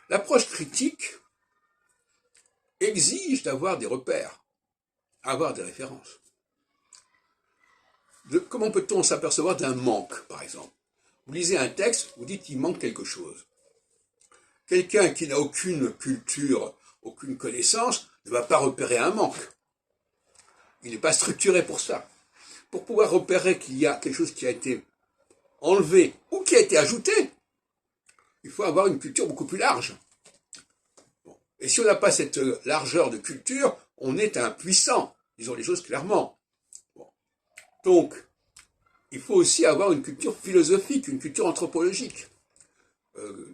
L'approche critique exige d'avoir des repères, avoir des références. Comment peut-on s'apercevoir d'un manque, par exemple? Vous lisez un texte, vous dites qu'il manque quelque chose. Quelqu'un qui n'a aucune culture, aucune connaissance, ne va pas repérer un manque. Il n'est pas structuré pour ça. Pour pouvoir repérer qu'il y a quelque chose qui a été enlevé ou qui a été ajouté, il faut avoir une culture beaucoup plus large. Bon. Et si on n'a pas cette largeur de culture, on est impuissant, disons les choses clairement. Bon. Donc, il faut aussi avoir une culture philosophique, une culture anthropologique.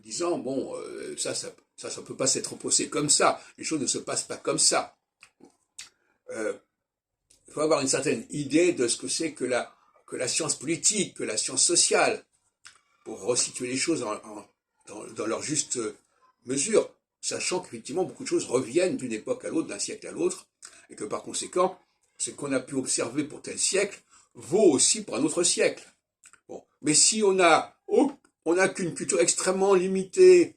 Disant, bon, ça ne peut pas s'être opposé comme ça, les choses ne se passent pas comme ça. Il faut avoir une certaine idée de ce que c'est que la science politique, que la science sociale, pour resituer les choses dans leur juste mesure, sachant qu'effectivement beaucoup de choses reviennent d'une époque à l'autre, d'un siècle à l'autre, et que par conséquent, ce qu'on a pu observer pour tel siècle vaut aussi pour un autre siècle. Bon. Mais si on n'a qu'une culture extrêmement limitée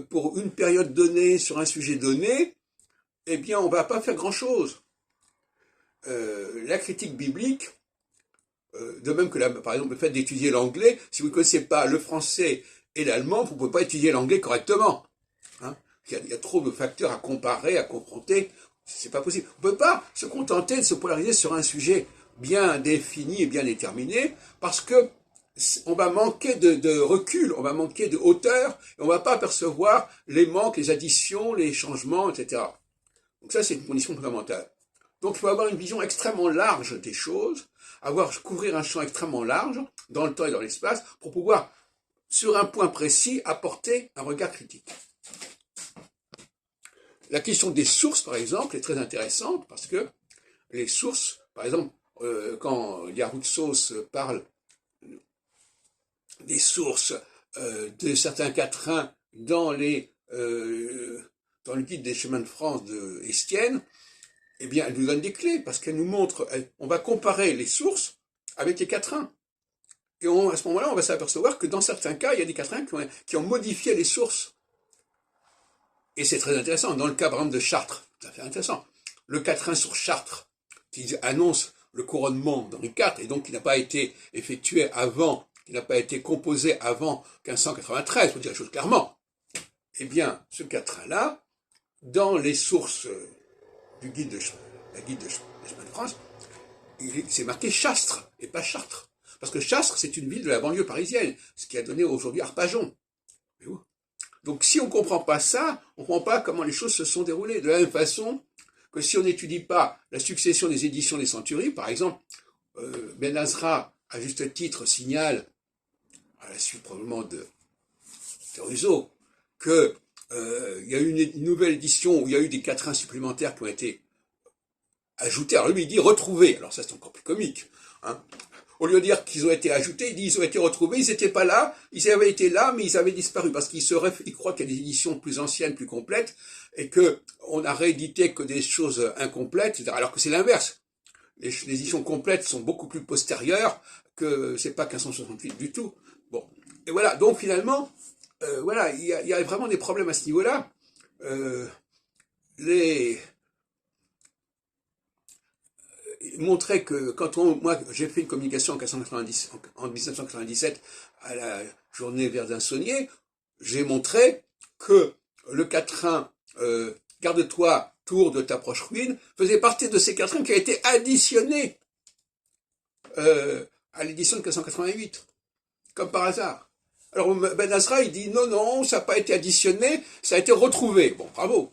pour une période donnée sur un sujet donné, eh bien on ne va pas faire grand-chose. La critique biblique, de même que par exemple le fait d'étudier l'anglais, si vous ne connaissez pas le français et l'allemand, vous ne pouvez pas étudier l'anglais correctement. Hein, il y a trop de facteurs à comparer, à confronter, c'est pas possible. On ne peut pas se contenter de se polariser sur un sujet bien défini et bien déterminé, parce que on va manquer de recul, on va manquer de hauteur, et on ne va pas apercevoir les manques, les additions, les changements, etc. Donc ça, c'est une condition fondamentale. Donc il faut avoir une vision extrêmement large des choses, couvrir un champ extrêmement large, dans le temps et dans l'espace, pour pouvoir, sur un point précis, apporter un regard critique. La question des sources, par exemple, est très intéressante, parce que les sources, par exemple, quand Yaroutsos parle des sources de certains quatrains dans le guide des chemins de France de Estienne, eh bien, elle nous donne des clés, parce qu'elle nous montre, on va comparer les sources avec les quatrains. Et à ce moment-là, on va s'apercevoir que dans certains cas, il y a des quatrains qui ont modifié les sources. Et c'est très intéressant. Dans le cas, par exemple, de Chartres, tout à fait intéressant. Le quatrain sur Chartres, qui annonce le couronnement d'Henri IV, et donc qui n'a pas été effectué avant, qui n'a pas été composé avant 1593, pour dire les choses clairement. Eh bien, ce quatrain-là, dans les sources du guide des chemins de France, c'est marqué Chastres et pas Chartres. Parce que Chastres, c'est une ville de la banlieue parisienne, ce qui a donné aujourd'hui Arpajon. Donc si on ne comprend pas ça, on ne comprend pas comment les choses se sont déroulées. De la même façon que si on n'étudie pas la succession des éditions des Centuries, par exemple, Ben Azra, à juste titre, signale, à la suite probablement de Rousseau, que il y a eu une nouvelle édition où il y a eu des quatrains supplémentaires qui ont été ajoutés. Alors lui, il dit retrouvés. Alors ça, c'est encore plus comique. Hein. Au lieu de dire qu'ils ont été ajoutés, il dit qu'ils ont été retrouvés, ils n'étaient pas là, ils avaient été là, mais ils avaient disparu, parce qu'ils croient qu'il y a des éditions plus anciennes, plus complètes, et qu'on a réédité que des choses incomplètes, alors que c'est l'inverse. Les éditions complètes sont beaucoup plus postérieures, que c'est pas 1568 du tout. Bon. Et voilà, donc finalement, voilà, il y a vraiment des problèmes à ce niveau-là. Montrer que moi j'ai fait une communication en 1997 à la journée Verdun-Saunier, j'ai montré que le quatrain Garde-toi, tour de ta proche ruine faisait partie de ces quatrains qui a été additionné à l'édition de 1588, comme par hasard. Alors Ben Azra il dit non, ça n'a pas été additionné, ça a été retrouvé. Bon, bravo.